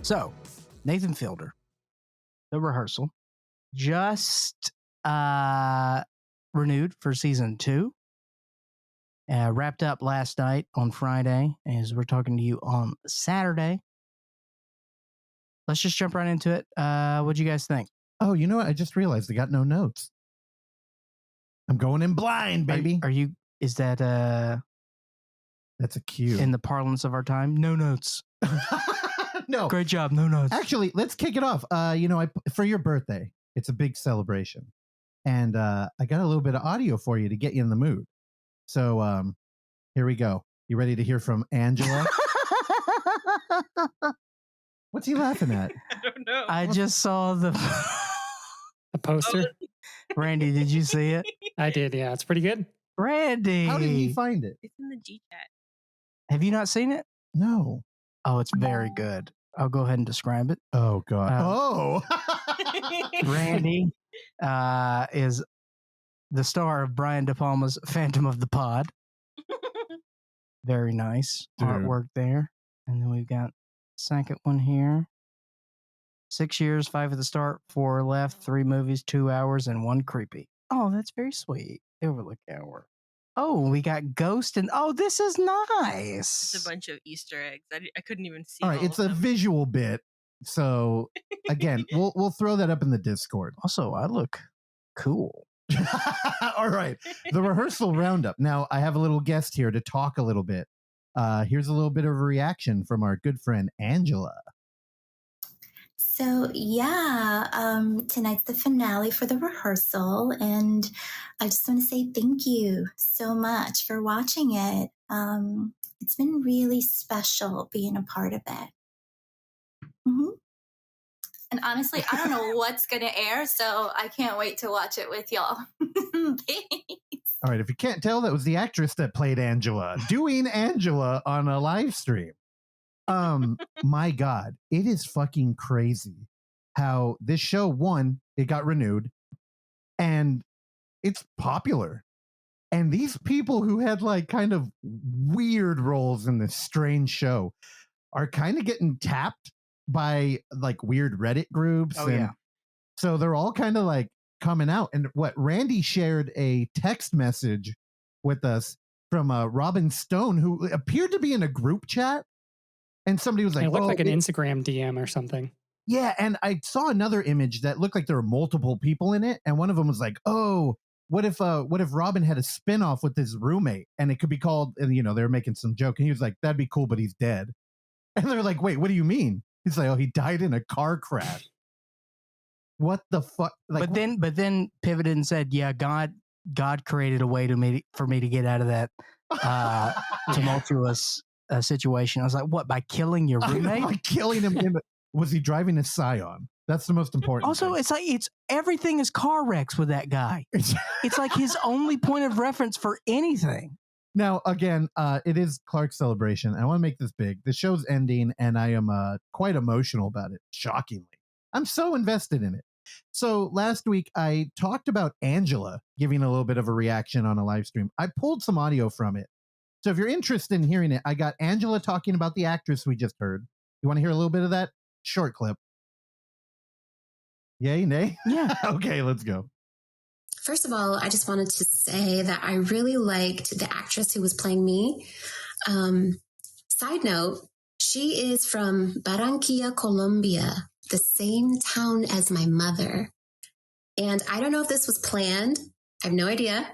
So, Nathan Fielder, The Rehearsal, just renewed for season 2. Wrapped up last night on Friday, as we're talking to you on Saturday. Let's just jump right into it. What'd you guys think? Oh, you know what? I just realized I got no notes. I'm going in blind, baby. Are you? Is that That's a cue. in the parlance of our time? No notes. No. Great job. No notes. Actually, let's kick it off. For your birthday, it's a big celebration. And I got a little bit of audio for you to get you in the mood. So here we go. You ready to hear from Angela? What's he laughing at? I don't know. I just saw the poster. Randy, did you see it? I did, yeah. It's pretty good. Randy. How did he find it? It's in the G chat. Have you not seen it? No. Oh, it's very good. I'll go ahead and describe it. Oh, God. Randy is the star of Brian De Palma's Phantom of the Pod. Very nice artwork there. And then we've got second one here. 6 years, 5 at the start, 4 left, 3 movies, 2 hours, and 1 creepy. Oh, that's very sweet. Overlook Hour. Oh, we got Ghost and this is nice. It's a bunch of Easter eggs. I couldn't even see. All right, it's a visual bit. So again, we'll throw that up in the Discord. Also, I look cool. All right, the rehearsal roundup. Now, I have a little guest here to talk a little bit. Here's a little bit of a reaction from our good friend Angela. So tonight's the finale for the rehearsal, and I just want to say thank you so much for watching it. It's been really special being a part of it. Mm-hmm. And honestly, I don't know what's going to air, so I can't wait to watch it with y'all. All right, if you can't tell, that was the actress that played Angela, doing Angela on a live stream. My God, it is fucking crazy how this show, one, it got renewed and it's popular. And these people who had like kind of weird roles in this strange show are kind of getting tapped by like weird Reddit groups. Oh, yeah. So they're all kind of like coming out. And Randy shared a text message with us from Robin Stone, who appeared to be in a group chat. And somebody was like, it looked like an Instagram DM or something. Yeah. And I saw another image that looked like there were multiple people in it. And one of them was like, oh, what if Robin had a spinoff with his roommate and it could be called, and they were making some joke. And he was like, that'd be cool, but he's dead. And they're like, wait, what do you mean? He's like, oh, he died in a car crash. What the fuck? Like, but then pivoted and said, yeah, God created a way for me to get out of that tumultuous situation. I was like, what, by killing your roommate? By killing him. Was he driving a Scion? That's the most important also thing. It's like everything is car wrecks with that guy. It's like his only point of reference for anything. Now again, it is Clark's celebration. I want to make this big. The show's ending and I am quite emotional about it. Shockingly, I'm so invested in it. So last week I talked about Angela giving a little bit of a reaction on a live stream. I pulled some audio from it. So if you're interested in hearing it, I got Angela talking about the actress we just heard. You want to hear a little bit of that? Short clip. Yay, nay? Yeah. Okay, let's go. First of all, I just wanted to say that I really liked the actress who was playing me. Side note, she is from Barranquilla, Colombia, the same town as my mother. And I don't know if this was planned. I have no idea.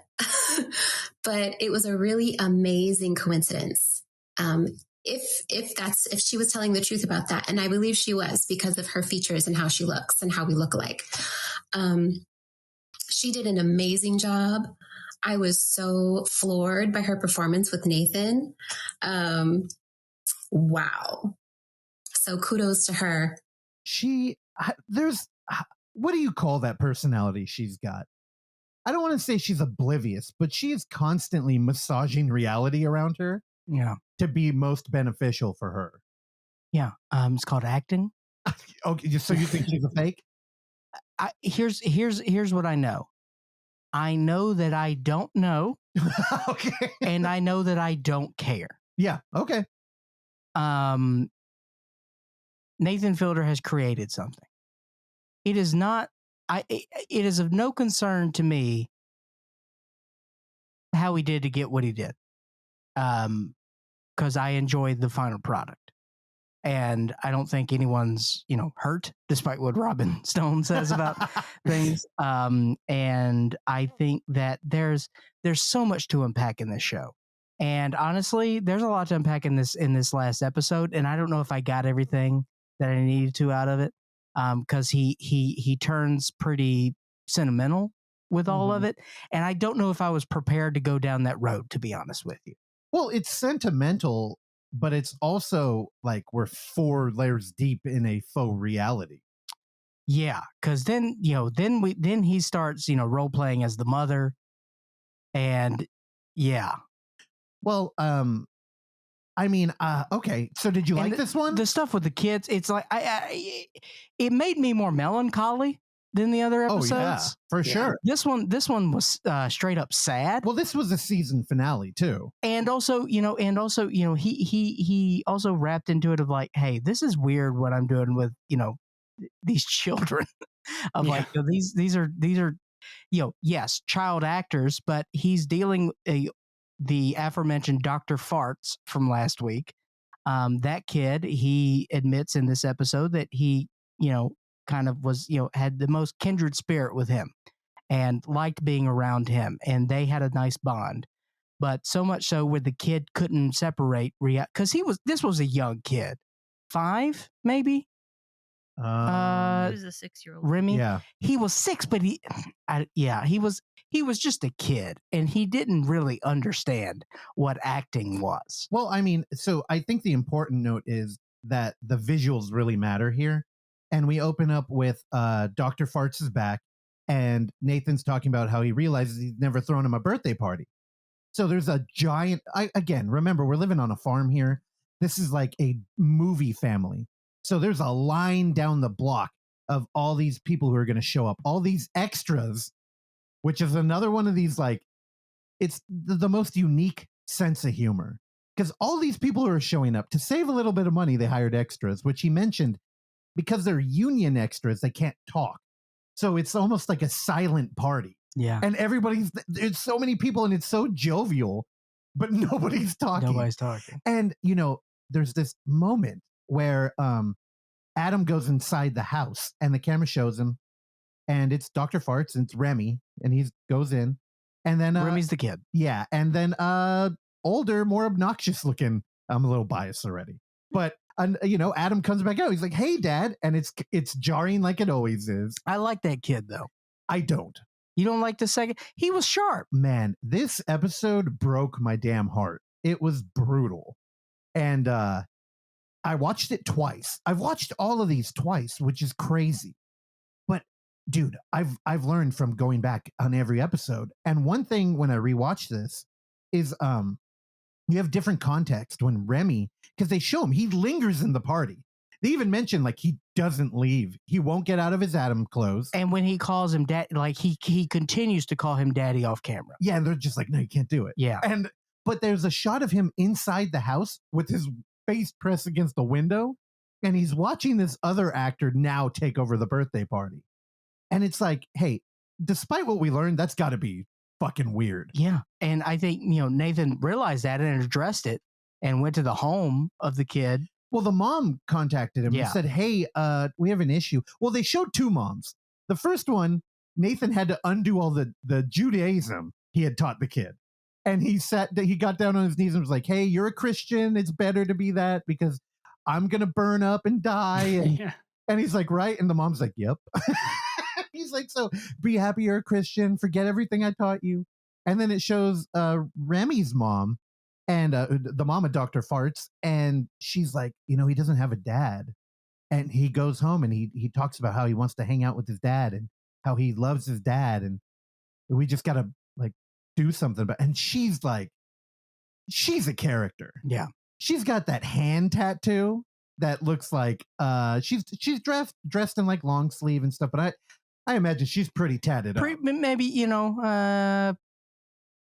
But it was a really amazing coincidence. If she was telling the truth about that, and I believe she was because of her features and how she looks and how we look alike. She did an amazing job. I was so floored by her performance with Nathan. Wow. So kudos to her. What do you call that personality she's got? I don't want to say she's oblivious, but she is constantly massaging reality around her. Yeah. To be most beneficial for her. Yeah. It's called acting. Okay. So you think she's a fake? Here's what I know. I know that I don't know. Okay. And I know that I don't care. Yeah. Okay. Nathan Fielder has created something. It is not. It is of no concern to me how he did to get what he did, because I enjoyed the final product. And I don't think anyone's, hurt, despite what Robin Stone says about things. And I think that there's so much to unpack in this show. And honestly, there's a lot to unpack in this last episode. And I don't know if I got everything that I needed to out of it. Because he turns pretty sentimental with all of it. And I don't know if I was prepared to go down that road, to be honest with you. Well, it's sentimental, but it's also like we're 4 layers deep in a faux reality. Yeah, because then he starts role playing as the mother, and yeah. Well, I mean, okay. So did you like this one? The stuff with the kids, it's like it made me more melancholy than the other episodes. Oh yeah, for sure. This one was straight up sad. Well, this was a season finale too, and also he also wrapped into it of like, hey, this is weird what I'm doing with these children. Of like these are yes, child actors, but he's dealing the aforementioned Dr. Farts from last week. That kid, he admits in this episode that he kind of was had the most kindred spirit with him and liked being around him, and they had a nice bond. But so much so where the kid couldn't separate because this was a young kid, 5 maybe. He was a 6-year-old. Remy, yeah, he was 6, but he was just a kid, and he didn't really understand what acting was. Well, I mean, so I think the important note is that the visuals really matter here. And we open up with Dr. Farts is back, and Nathan's talking about how he realizes he's never thrown him a birthday party. So there's a giant, again, remember, we're living on a farm here. This is like a movie family. So there's a line down the block of all these people who are going to show up, all these extras, which is another one of these, like, it's the most unique sense of humor. Because all these people who are showing up to save a little bit of money, they hired extras, which he mentioned, because they're union extras, they can't talk. So it's almost like a silent party. Yeah. And there's so many people and it's so jovial, but nobody's talking. Nobody's talking. And, there's this moment where Adam goes inside the house and the camera shows him, and it's Dr. Farts and it's Remy, and he goes in, and then Remy's the kid. Yeah. And then older, more obnoxious looking, I'm a little biased already, but Adam comes back out. He's like, "Hey, Dad," and it's jarring like it always is. I like that kid though. I don't. You don't like the second? He was sharp. Man, this episode broke my damn heart. It was brutal, and I watched it twice. I've watched all of these twice, which is crazy. But dude, I've learned from going back on every episode. And one thing when I rewatch this is you have different context when Remy, because they show him, he lingers in the party. They even mention like he doesn't leave. He won't get out of his Adam clothes. And when he calls him dad, like he continues to call him daddy off camera. Yeah, and they're just like, no, you can't do it. Yeah. But there's a shot of him inside the house with his face pressed against the window, and he's watching this other actor now take over the birthday party. And it's like, hey, despite what we learned, that's got to be fucking weird. Yeah. And I think, Nathan realized that and addressed it and went to the home of the kid. Well, the mom contacted him and said, hey, we have an issue. Well, they showed 2 moms. The first one, Nathan had to undo all the Judaism he had taught the kid. And he got down on his knees and was like, hey, you're a Christian. It's better to be that because I'm going to burn up and die. And he's like, right. And the mom's like, yep. He's like, so be happy you're a Christian. Forget everything I taught you. And then it shows Remy's mom and the mom of Dr. Farts. And she's like, he doesn't have a dad. And he goes home and he talks about how he wants to hang out with his dad and how he loves his dad. And we just got to like do something about it. And she's like, she's a character. Yeah. She's got that hand tattoo that looks like she's dressed in like long sleeve and stuff. But I imagine she's pretty tatted up. Maybe, got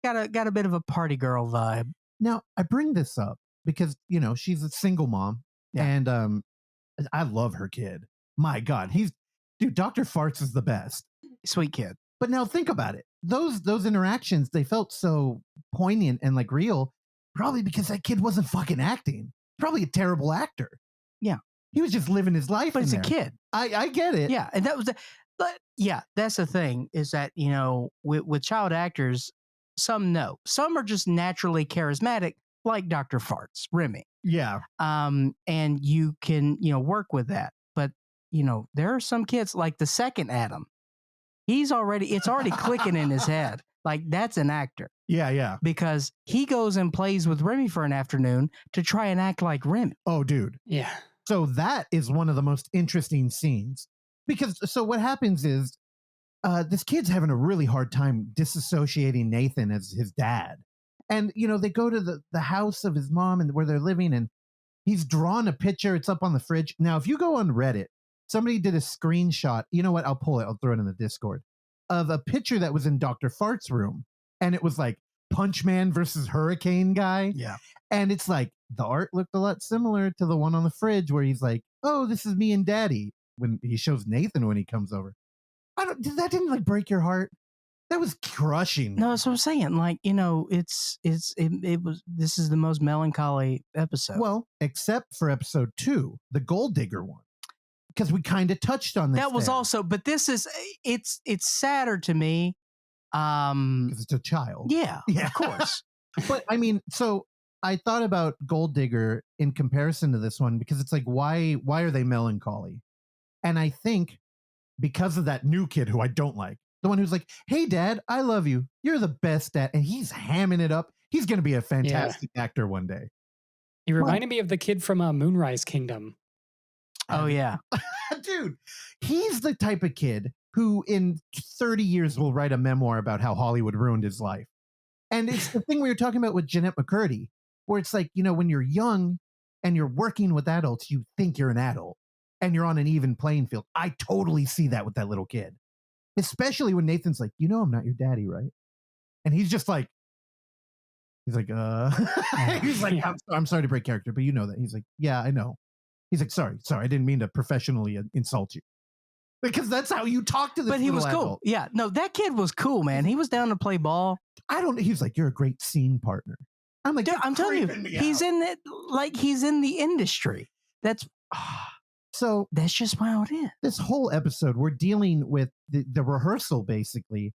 a bit of a party girl vibe. Now, I bring this up because, she's a single mom. Yeah. And I love her kid. My God, dude. Dr. Farts is the best. Sweet kid. But now think about it. Those interactions, they felt so poignant and like real, probably because that kid wasn't fucking acting. Probably a terrible actor. Yeah. He was just living his life. But in it's there. a kid. I get it. Yeah. And that was but yeah, that's the thing is that, you know, with child actors, some are just naturally charismatic, like Dr. Farts, Remy. Yeah. And you can, you know, work with that. But, you know, there are some kids like the second Adam. It's already clicking in his head. Like that's an actor. Yeah, yeah. Because he goes and plays with Remy for an afternoon to try and act like Remy. Oh, dude. Yeah. So that is one of the most interesting scenes. Because so what happens is this kid's having a really hard time disassociating Nathan as his dad. And, you know, they go to the house of his mom and where they're living, and he's drawn a picture. It's up on the fridge. Now, if you go on Reddit, somebody did a screenshot. You know what? I'll pull it. I'll throw it in the Discord of a picture that was in Dr. Fart's room. And it was like Punch Man versus Hurricane Guy. Yeah. And it's like the art looked a lot similar to the one on the fridge where he's like, oh, this is me and Daddy. When he shows Nathan when he comes over. That didn't like break your heart? That was crushing. No, that's what I'm saying. Like, you know, this is the most melancholy episode. Well, except for episode 2, the Gold Digger one. Because we kind of touched on this. That was also, but this is it's sadder to me. Because it's a child. Yeah, of course. But I mean, so I thought about Gold Digger in comparison to this one because it's like, why are they melancholy? And I think because of that new kid who I don't like, the one who's like, hey, Dad, I love you. You're the best dad. And he's hamming it up. He's going to be a fantastic actor one day. He reminded me of the kid from Moonrise Kingdom. Oh, yeah. Dude, he's the type of kid who in 30 years will write a memoir about how Hollywood ruined his life. And it's the thing we were talking about with Jeanette McCurdy, where it's like, you know, when you're young and you're working with adults, you think you're an adult and you're on an even playing field. I totally see that with that little kid, especially when Nathan's like, you know, I'm not your daddy, right? And he's just like, he's like, I'm sorry to break character, but you know that. He's like, yeah, I know. He's like, sorry, I didn't mean to professionally insult you. Because that's how you talk to this. But he was cool. adult. Yeah, no, that kid was cool, man. He was down to play ball. He's like, you're a great scene partner. I'm like, dude, I'm telling you, he's in it, like he's in the industry. That's so that's just how it is. This whole episode, we're dealing with the rehearsal basically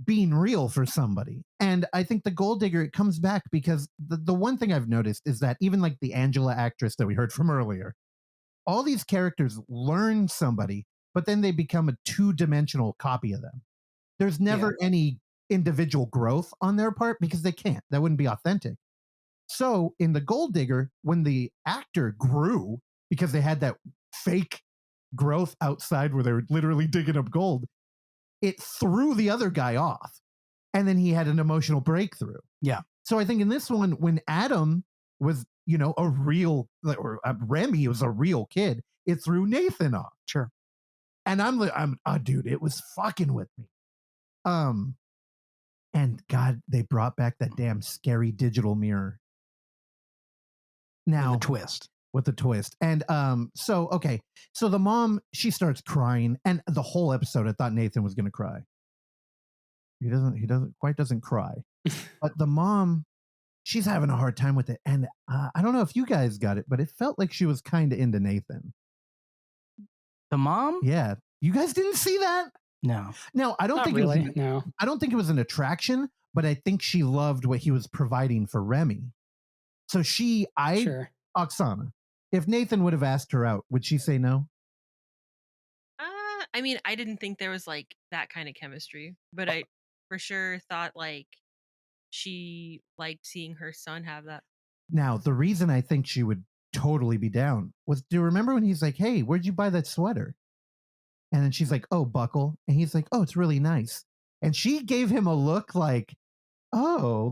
being real for somebody. And I think the Gold Digger, it comes back because the one thing I've noticed is that even like the Angela actress that we heard from earlier, all these characters learn somebody, but then they become a two-dimensional copy of them. There's never any individual growth on their part because they can't. That wouldn't be authentic. So in the Gold Digger, when the actor grew because they had that fake growth outside where they were literally digging up gold, it threw the other guy off. And then he had an emotional breakthrough. Yeah. So I think in this one, when Adam was, you know, a real, or Remy was a real kid, it threw Nathan off. Sure. And I'm dude, it was fucking with me. And God, they brought back that damn scary digital mirror. Now, with the twist. And so the mom, she starts crying, and the whole episode I thought Nathan was gonna cry. He doesn't cry. But the mom, she's having a hard time with it. And I don't know if you guys got it, but it felt like she was kind of into Nathan. The mom? Yeah. You guys didn't see that? No. No, I don't Not think really. it was. No. I don't think it was an attraction, but I think she loved what he was providing for Remy. So Sure. Oksana, if Nathan would have asked her out, would she say no? I mean, I didn't think there was like that kind of chemistry, but I for sure thought like she liked seeing her son have that. Now, the reason I think she would totally be down was, do you remember when he's like, hey, where'd you buy that sweater? And then she's like, oh, Buckle. And he's like, oh, it's really nice. And she gave him a look like, oh,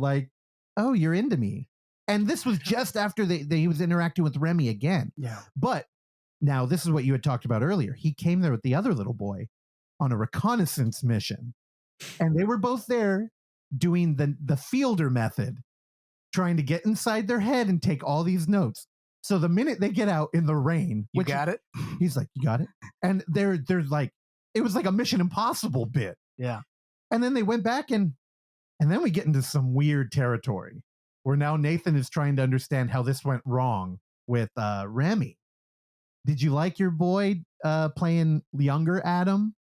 you're into me. And this was just after he was interacting with Remy again. Yeah. But now this is what you had talked about earlier. He came there with the other little boy on a reconnaissance mission. And they were both there doing the fielder method, trying to get inside their head and take all these notes. So the minute they get out in the rain, You got it? He's like, you got it? And they're like, it was like a Mission Impossible bit. Yeah. And then they went back and then we get into some weird territory where now Nathan is trying to understand how this went wrong with Remy. Did you like your boy playing younger Adam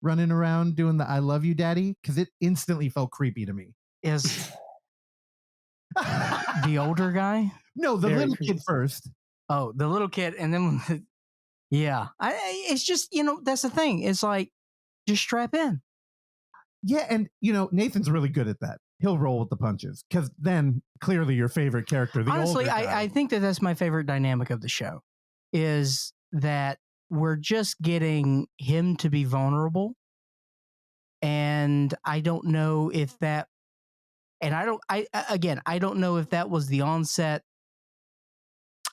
running around doing the I love you, daddy? Because it instantly felt creepy to me. Is the older guy? No, the Very little creepy. kid first. Oh, the little kid. And then, yeah. It's just, that's the thing. It's like, just strap in. Yeah, and Nathan's really good at that. He'll roll with the punches because then clearly your favorite character. The Honestly, older guy. I think that's my favorite dynamic of the show is that we're just getting him to be vulnerable. And I don't know if that, and I don't know if that was the onset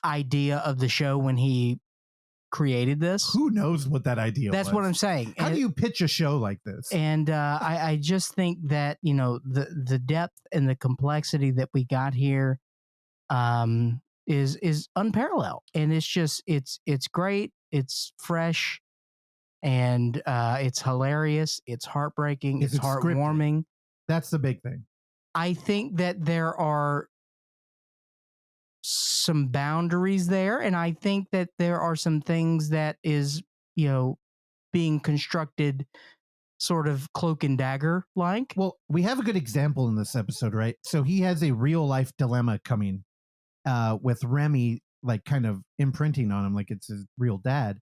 idea of the show when he created this. Who knows what that idea was? That's what I'm saying. How do you pitch a show like this? And I just think that, the depth and the complexity that we got here is unparalleled. And it's just, it's great. It's fresh and it's hilarious. It's heartbreaking. Is it's it scripted? heartwarming. That's the big thing. I think that there are some boundaries there. And I think that there are some things that is, being constructed sort of cloak and dagger like. Well, we have a good example in this episode, right? So he has a real life dilemma coming with Remy, like kind of imprinting on him like it's his real dad.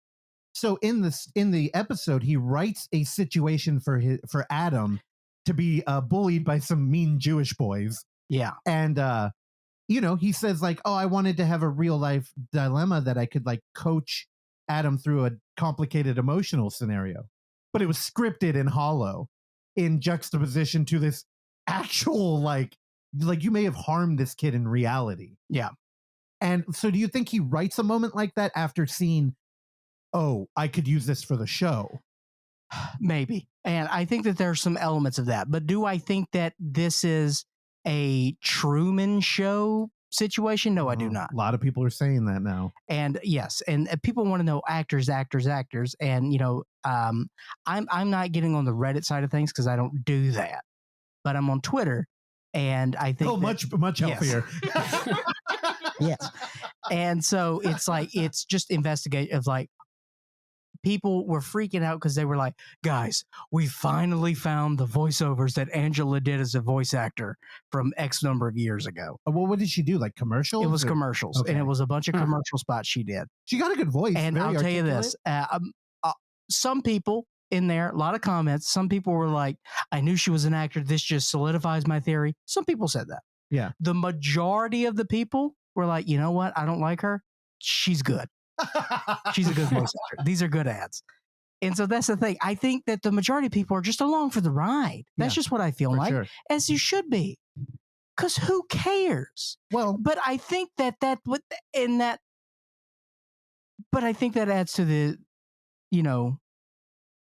So in the episode, he writes a situation for Adam to be bullied by some mean Jewish boys. Yeah. And he says like, oh, I wanted to have a real life dilemma that I could like coach Adam through a complicated emotional scenario. But it was scripted and hollow in juxtaposition to this actual like you may have harmed this kid in reality. Yeah. And so do you think he writes a moment like that after seeing, oh, I could use this for the show? Maybe. And I think that there's some elements of that. But do I think that this is a Truman Show situation? No, I do not. A lot of people are saying that now. And yes, and people want to know actors. And, I'm not getting on the Reddit side of things because I don't do that. But I'm on Twitter. And I think much healthier. Yes. And so it's like, it's just investigative. Like, people were freaking out because they were like, guys, we finally found the voiceovers that Angela did as a voice actor from X number of years ago. Well, what did she do? Like commercials? It was commercials. Okay. And it was a bunch of commercial spots she did. She got a good voice. And I'll tell you this, some people in there, a lot of comments, some people were like, I knew she was an actor. This just solidifies my theory. Some people said that. Yeah. The majority of the people were like, you know what? I don't like her. She's good. She's a good voice actor. These are good ads. And so that's the thing. I think that the majority of people are just along for the ride. That's just what I feel like, sure. as you should be. Because who cares? Well, but I think that but I think that adds to the,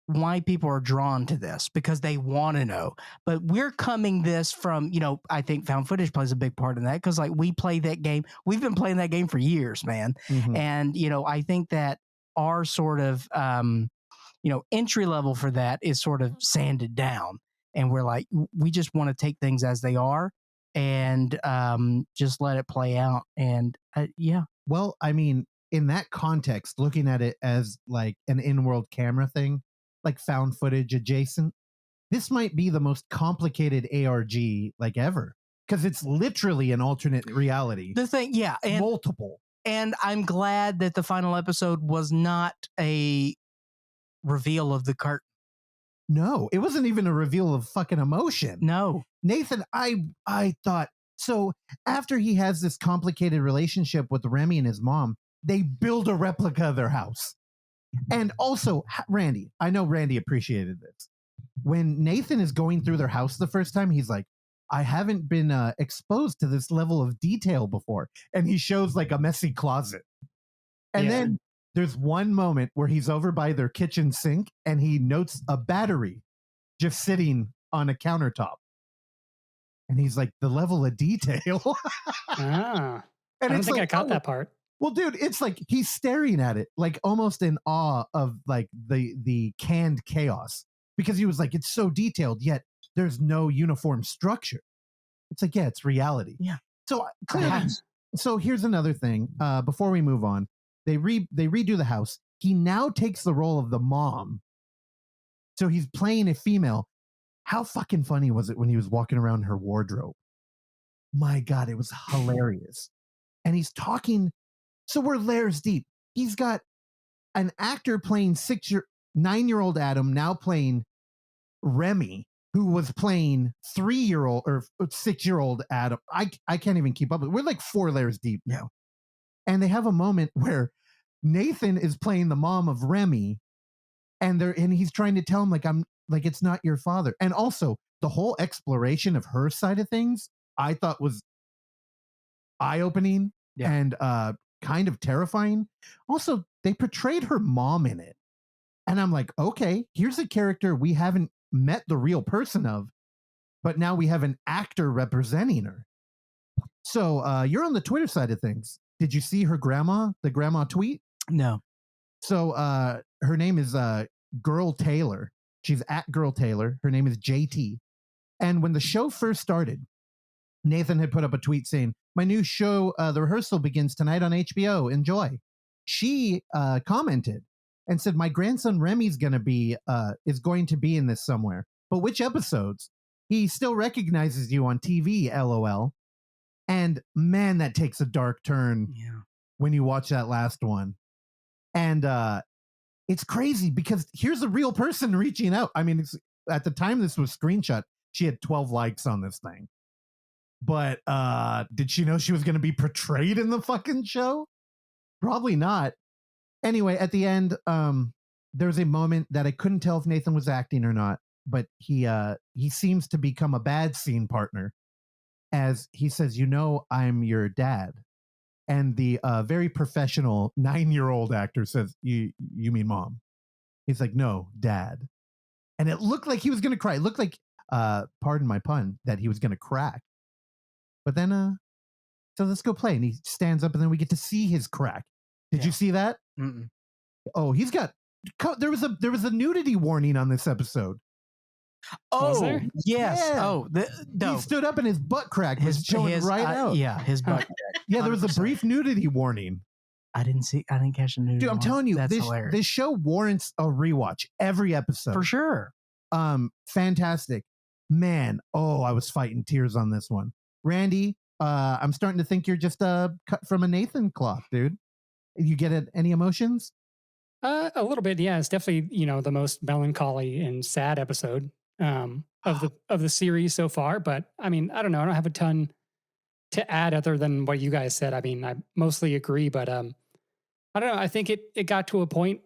why people are drawn to this, because they want to know. But we're coming this from, I think found footage plays a big part in that, because like we play that game. We've been playing that game for years, man. Mm-hmm. And, I think that our sort of, entry level for that is sort of sanded down. And we're like, we just want to take things as they are and just let it play out. And yeah. Well, I mean, in that context, looking at it as like an in-world camera thing, like found footage adjacent, this might be the most complicated ARG like ever, because it's literally an alternate reality. The thing, yeah, and multiple. And I'm glad that the final episode was not a reveal of the curtain. No, it wasn't even a reveal of fucking emotion. No, Nathan, I thought so. After he has this complicated relationship with Remy and his mom, they build a replica of their house. And also, Randy, I know Randy appreciated this. When Nathan is going through their house the first time, he's like, I haven't been exposed to this level of detail before. And he shows like a messy closet. And then there's one moment where he's over by their kitchen sink and he notes a battery just sitting on a countertop. And he's like, the level of detail. I And don't it's think like, I caught that part. Well, dude, it's like he's staring at it, like almost in awe of like the canned chaos, because he was like, it's so detailed, yet there's no uniform structure. It's like, yeah, it's reality. Yeah. So clearly, so here's another thing. Before we move on, they redo the house. He now takes the role of the mom. So he's playing a female. How fucking funny was it when he was walking around her wardrobe? My God, it was hilarious. And he's talking. So we're layers deep. He's got an actor playing 9-year-old Adam, now playing Remy, who was playing 3-year-old or 6-year-old Adam. I can't even keep up with it. We're like 4 layers deep now. And they have a moment where Nathan is playing the mom of Remy, and he's trying to tell him like it's not your father. And also the whole exploration of her side of things I thought was eye-opening and kind of terrifying. Also, they portrayed her mom in it. And I'm like, okay, here's a character we haven't met the real person of, but now we have an actor representing her. So you're on the Twitter side of things. Did you see her grandma, the grandma tweet? No. So her name is Girl Taylor. She's at Girl Taylor. Her name is JT. And when the show first started, Nathan had put up a tweet saying, my new show, The Rehearsal, begins tonight on HBO. Enjoy. She commented and said, my grandson Remy's is going to be in this somewhere. But which episodes? He still recognizes you on TV, LOL. And man, that takes a dark turn when you watch that last one. And it's crazy because here's a real person reaching out. I mean, at the time this was screenshot, she had 12 likes on this thing. But did she know she was going to be portrayed in the fucking show? Probably not. Anyway, at the end, there was a moment that I couldn't tell if Nathan was acting or not, but he seems to become a bad scene partner as he says, I'm your dad. And the very professional 9-year-old actor says, you mean mom? He's like, no, dad. And it looked like he was going to cry. It looked like, pardon my pun, that he was going to crack. But then, so let's go play. And he stands up and then we get to see his crack. Did you see that? Mm-mm. Oh, he's got, there was a nudity warning on this episode. Oh, yes. Yeah. Oh, no. He stood up and his butt crack was showing right out. Yeah, his butt crack. Yeah, there was a brief nudity warning. I didn't catch the nudity. Dude, I'm telling you, that's hilarious. This show warrants a rewatch every episode. For sure. Fantastic. Man, I was fighting tears on this one. Randy, I'm starting to think you're just cut from a Nathan cloth, dude. You get it? Any emotions? A little bit, yeah. It's definitely, the most melancholy and sad episode of the series so far. But I mean, I don't know. I don't have a ton to add other than what you guys said. I mean, I mostly agree, but I don't know. I think it got to a point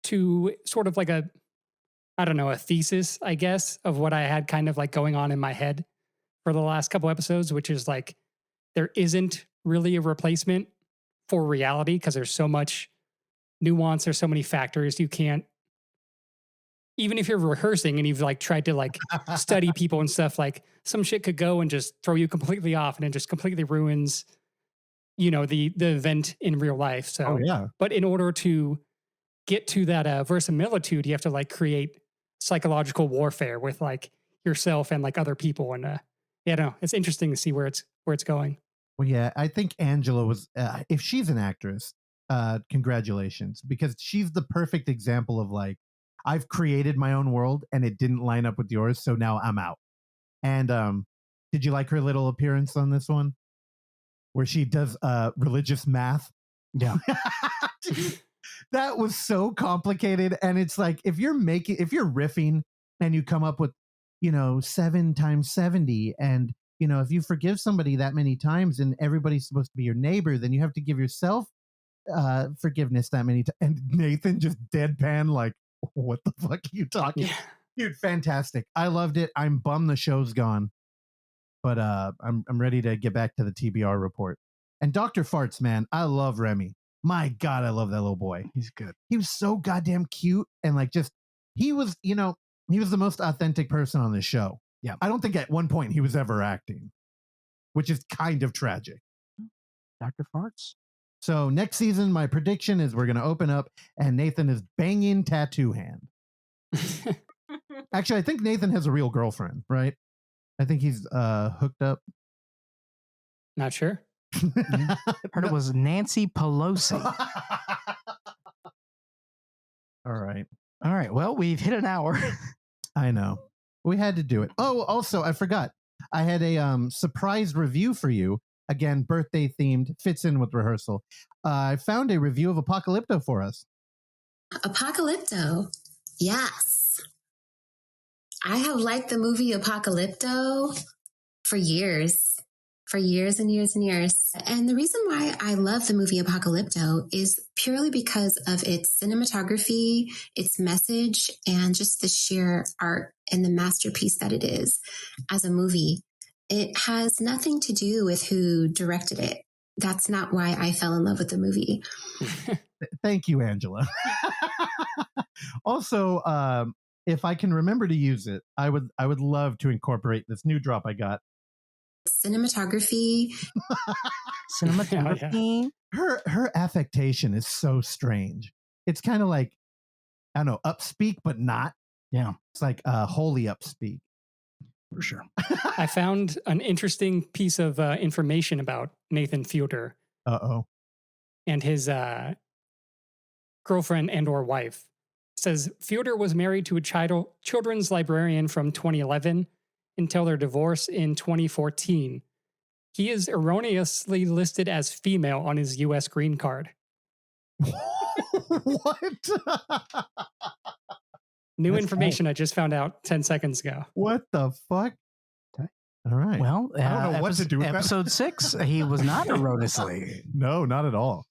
to sort of like a thesis, I guess, of what I had kind of like going on in my head for the last couple episodes, which is like there isn't really a replacement for reality because there's so much nuance, there's so many factors you can't, even if you're rehearsing and you've like tried to like study people and stuff, like some shit could go and just throw you completely off and it just completely ruins the event in real life. So but in order to get to that verisimilitude, you have to like create psychological warfare with like yourself and like other people. And it's interesting to see where it's going. Well, yeah, I think Angela was, if she's an actress, congratulations, because she's the perfect example of like, I've created my own world and it didn't line up with yours, so now I'm out. And did you like her little appearance on this one where she does religious math? Yeah. That was so complicated. And it's like, if you're riffing and you come up with, 7 times 70, and if you forgive somebody that many times and everybody's supposed to be your neighbor, then you have to give yourself forgiveness that many times. And Nathan just deadpan like, what the fuck are you talking? Yeah. Dude, fantastic. I loved it. I'm bummed the show's gone, but I'm ready to get back to the TBR report. And Dr. Farts, man, I love Remy. My God, I love that little boy. He's good. He was so goddamn cute, and like he was the most authentic person on this show. Yeah. I don't think at one point he was ever acting, which is kind of tragic. Dr. Farts. So next season, my prediction is we're going to open up and Nathan is banging Tattoo Hand. Actually, I think Nathan has a real girlfriend, right? I think he's hooked up. Not sure. Heard it was Nancy Pelosi. All right. All right. Well, we've hit an hour. I know. We had to do it. Oh, also, I forgot. I had a surprise review for you. Again, birthday themed, fits in with Rehearsal. I found a review of Apocalypto for us. Apocalypto. Yes. I have liked the movie Apocalypto for years. For years and years and years. And the reason why I love the movie Apocalypto is purely because of its cinematography, its message, and just the sheer art and the masterpiece that it is as a movie. It has nothing to do with who directed it. That's not why I fell in love with the movie. Thank you, Angela. Also, if I can remember to use it, I would love to incorporate this new drop I got. Cinematography. Cinematography. Her affectation is so strange. It's kind of like, I don't know, upspeak, but not. Yeah. It's like holy upspeak. For sure. I found an interesting piece of information about Nathan Fielder. Uh-oh. And his girlfriend and or wife. It says Fielder was married to a children's librarian from 2011 until their divorce in 2014. He is erroneously listed as female on his U.S. green card. What? New That's information I just found out 10 seconds ago. What the fuck? All right. Well, I don't know what to do with that. episode 6, he was not erroneously. No, not at all.